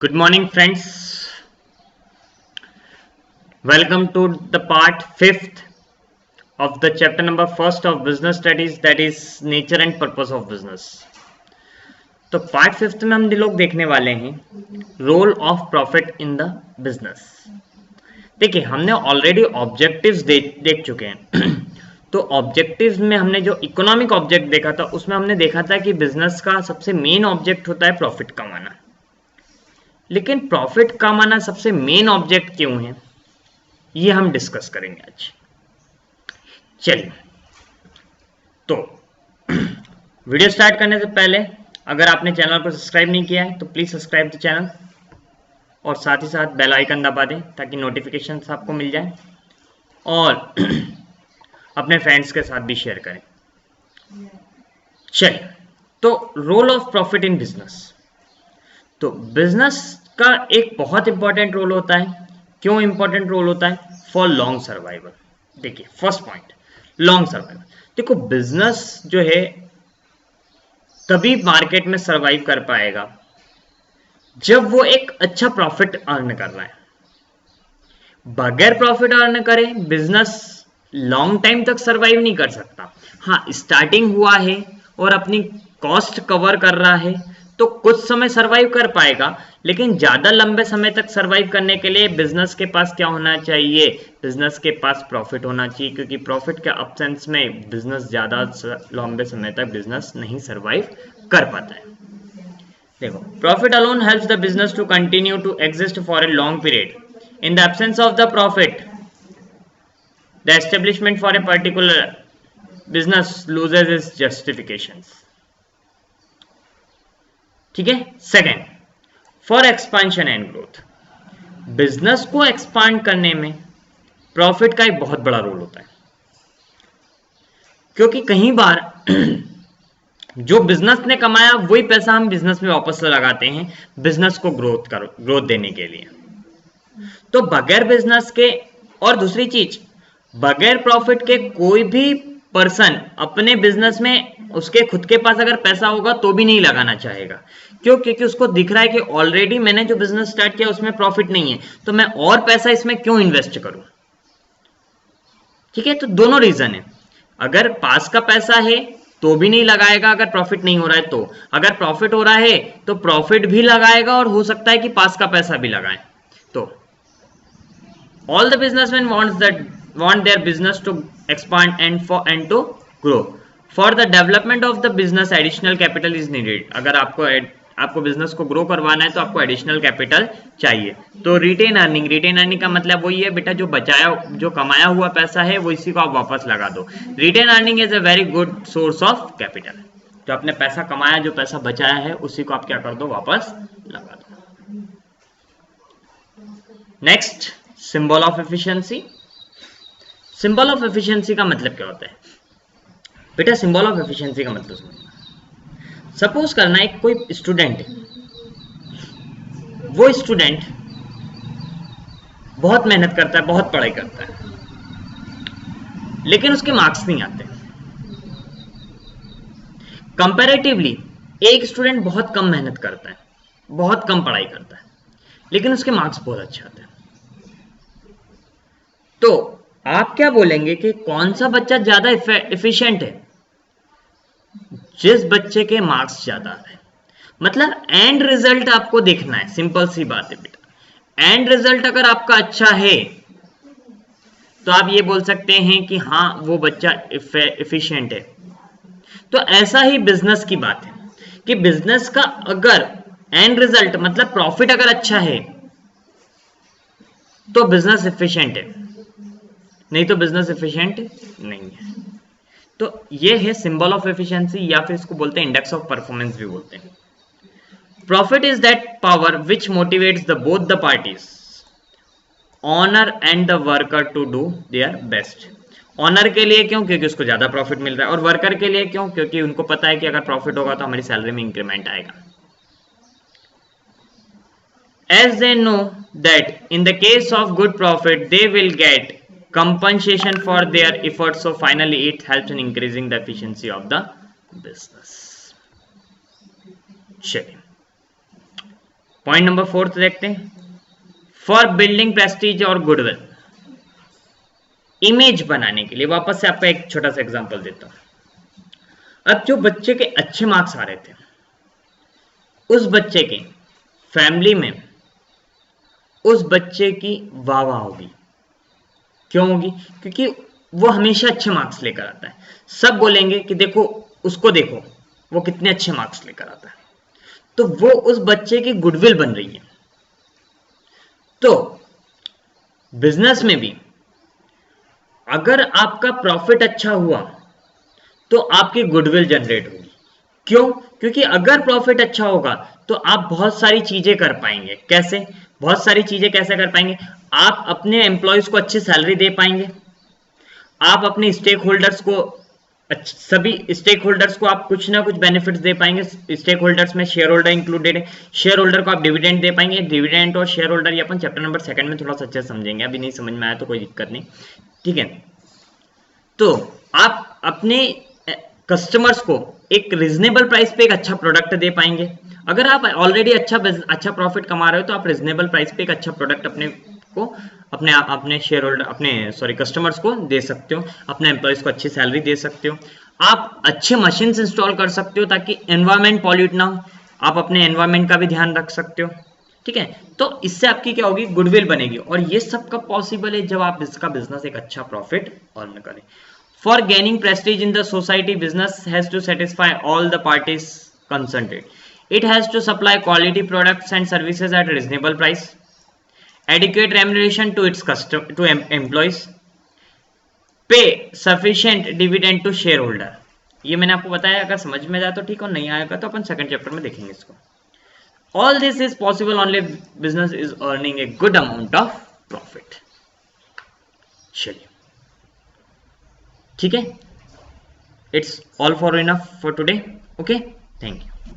Good morning, friends. Welcome to the part fifth of the chapter number first of business studies, that is nature and purpose of business. तो part fifth में हम लोग देखने वाले हैं role of profit in the business. देखिए, हमने already objectives देख चुके हैं. तो ऑब्जेक्टिव्स में हमने जो इकोनॉमिक ऑब्जेक्ट देखा था उसमें हमने देखा था कि बिजनेस का सबसे मेन ऑब्जेक्ट होता है प्रॉफिट कमाना. लेकिन प्रॉफिट कमाना सबसे मेन ऑब्जेक्ट क्यों है, ये हम डिस्कस करेंगे आज. चलिए, तो वीडियो स्टार्ट करने से पहले अगर आपने चैनल को सब्सक्राइब नहीं किया है तो प्लीज सब्सक्राइब द चैनल और साथ ही साथ बेल आइकन दबा दें ताकि नोटिफिकेशंस आपको मिल जाए और अपने फ्रेंड्स के साथ भी शेयर करें. चलिए, तो role of profit in business. तो बिजनेस का एक बहुत इंपॉर्टेंट रोल होता है. क्यों इंपॉर्टेंट रोल होता है? For long survival. देखिए, फर्स्ट पॉइंट, लॉन्ग सर्वाइवल. देखो, बिजनेस जो है तभी मार्केट में सर्वाइव कर पाएगा जब वो एक अच्छा प्रॉफिट अर्न कर रहा है. बगैर प्रॉफिट अर्न करे बिजनेस लॉन्ग टाइम तक सर्वाइव नहीं कर सकता. हाँ, स्टार्टिंग हुआ है और अपनी कॉस्ट कवर कर रहा है तो कुछ समय सर्वाइव कर पाएगा, लेकिन ज्यादा लंबे समय तक सर्वाइव करने के लिए बिजनेस के पास क्या होना चाहिए? बिजनेस के पास प्रॉफिट होना चाहिए, क्योंकि प्रॉफिट के अब्सेंस में बिजनेस ज्यादा लंबे समय तक बिजनेस नहीं सर्वाइव कर पाता है. देखो, profit alone helps the business to continue to exist for a long period. In the absence of the profit the establishment for a particular business loses its justifications. ठीक है. Second, for expansion and growth. Business को expand करने में profit का एक बहुत बड़ा role होता है, क्योंकि कई बार जो बिजनेस ने कमाया वही पैसा हम बिजनेस में वापस लगाते हैं बिजनेस को ग्रोथ देने के लिए. तो बगैर बिजनेस के, और दूसरी चीज, बगैर प्रॉफिट के कोई भी पर्सन अपने बिजनेस में उसके खुद के पास अगर पैसा होगा तो भी नहीं लगाना चाहेगा. क्यों? क्योंकि उसको दिख रहा है कि ऑलरेडी मैंने जो बिजनेस स्टार्ट किया उसमें प्रॉफिट नहीं है, तो मैं और पैसा इसमें क्यों इन्वेस्ट करूं. ठीक है. तो दोनों रीजन है. अगर पास का पैसा है तो भी नहीं लगाएगा अगर प्रॉफिट नहीं हो रहा है. तो अगर प्रॉफिट हो रहा है तो प्रॉफिट भी लगाएगा और हो सकता है कि पास का पैसा भी लगाए. तो all the businessmen want their business to expand and to grow. For the development of the business additional capital is needed. अगर आपको बिजनेस को ग्रो करवाना है तो आपको एडिशनल कैपिटल चाहिए. तो रिटेन अर्निंग का मतलब वही है बेटा, जो कमाया हुआ पैसा है वो इसी को आप वापस लगा दो. Retained earning is a very good source of capital. जो आपने पैसा कमाया, जो पैसा बचाया है, उसी को आप क्या कर दो, वापस लगा दो. Next, symbol of efficiency. Symbol of efficiency का मतलब क्या होता है बेटा? सिंबल ऑफ एफिशिएंसी का मतलब समझना. सपोज करना, एक कोई स्टूडेंट है, वो स्टूडेंट बहुत मेहनत करता है, बहुत पढ़ाई करता है, लेकिन उसके मार्क्स नहीं आते. कंपैरेटिवली एक स्टूडेंट बहुत कम मेहनत करता है, बहुत कम पढ़ाई करता है, लेकिन उसके मार्क्स बहुत अच्छे आते हैं. तो आप क्या बोलेंगे कि कौन सा बच्चा ज्यादा एफिशिएंट है? जिस बच्चे के मार्क्स ज्यादा आ रहे हैं. मतलब एंड रिजल्ट आपको देखना है. सिंपल सी बात है बेटा. एंड रिजल्ट अगर आपका अच्छा है तो आप ये बोल सकते हैं कि हाँ, वो बच्चा एफिशिएंट है. तो ऐसा ही बिजनेस की बात है कि बिजनेस का अगर एंड रिजल्ट मतलब प्रॉफिट अगर अच्छा है तो बिजनेस एफिशिएंट है, नहीं तो बिजनेस एफिशिएंट नहीं है. तो ये है सिंबल ऑफ एफिशिएंसी, या फिर इसको बोलते हैं इंडेक्स ऑफ परफॉर्मेंस भी बोलते हैं. Profit is that power which motivates the both the parties, owner and the worker, to do their best. Owner के लिए क्यों? क्योंकि उसको ज्यादा प्रॉफिट मिल रहा है. और वर्कर के लिए क्यों? क्योंकि उनको पता है कि अगर प्रॉफिट होगा तो हमारी सैलरी में इंक्रीमेंट आएगा. As they know that in the case of good profit they will get compensation for their efforts, so finally it helps in increasing the efficiency of the business. चलिए, point number 4 देखते हैं, for building Prestige और goodwill, image बनाने के लिए। वापस से आपका एक छोटा सा एग्जांपल देता हूं। अब जो बच्चे के अच्छे मार्क्स आ रहे थे, उस बच्चे के फैमिली में उस बच्चे की वाह वाह होगी। क्यों होगी? क्योंकि वो हमेशा अच्छे मार्क्स लेकर आता है। सब बोलेंगे कि देखो उसको, देखो वो कितने अच्छे मार्क्स लेकर आता है। तो वो उस बच्चे की गुडविल बन रही है। तो बिजनेस में भी अगर आपका प्रॉफिट अच्छा हुआ तो आपकी गुडविल जनरेट होगी। क्यों? क्योंकि अगर प्रॉफिट अच्छा होगा तो आप बहुत सारी चीजें कर पाएंगे। कैसे? बहुत सारी चीजें कैसे कर पाएंगे? आप अपने एम्प्लॉयज को अच्छी सैलरी दे पाएंगे, आप अपने स्टेक होल्डर्स को, सभी स्टेक होल्डर्स को आप कुछ ना कुछ बेनिफिट्स दे पाएंगे। स्टेक होल्डर्स में शेयर होल्डर इंक्लूडेड है। शेयर होल्डर को आप डिविडेंड दे पाएंगे। डिविडेंड और शेयर होल्डर ये अपन चैप्टर नंबर 2 में थोड़ा सा अच्छे समझेंगे, अभी नहीं समझ में आया तो कोई दिक्कत नहीं, ठीक है। तो आप अपने कस्टमर्स को एक रीजनेबल प्राइस पे एक अच्छा प्रोडक्ट दे पाएंगे। अगर आप ऑलरेडी अच्छा प्रॉफिट कमा रहे हो तो आप रीजनेबल प्राइस पे एक अच्छा प्रोडक्ट अपने शेयर होल्डर, अपने कस्टमर्स को दे सकते हो। अपने एम्प्लॉयज को अच्छी सैलरी दे सकते हो। आप अच्छे मशीन्स इंस्टॉल कर सकते हो ताकि एनवायरमेंट पॉल्यूट ना हो। आप अपने एनवायरमेंट का भी ध्यान रख सकते हो, ठीक है। तो इससे आपकी क्या होगी? गुडविल बनेगी। और ये सब कब पॉसिबल है? जब आप इसका बिजनेस एक अच्छा प्रॉफिट अर्न करें। For gaining prestige in the society, business has to satisfy all the parties concerned. It has to supply quality products and services at a reasonable price, adequate remuneration to its employees, pay sufficient dividend to shareholder. ये मैंने आपको बताया। अगर समझ में जाए तो ठीक, और नहीं आएगा तो अपन सेकंड चैप्टर में देखेंगे इसको। All this is possible only if business is earning a good amount of profit. चलिए, ठीक है। It's all for enough for today. Okay, thank you.